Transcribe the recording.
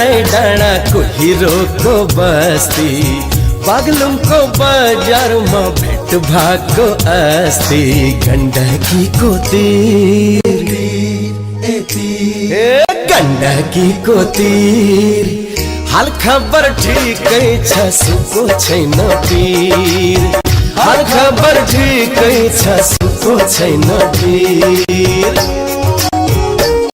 डाँडै डाँडा कुहिरोको बस्ती बागलुङको बजारमा भेट भएको अस्ति गण्डकीको तीर गण्डकीको तीर हाल खबर ठिकै छ सुको छैन पीर हाल खबर ठिकै छ सुको छैन पीर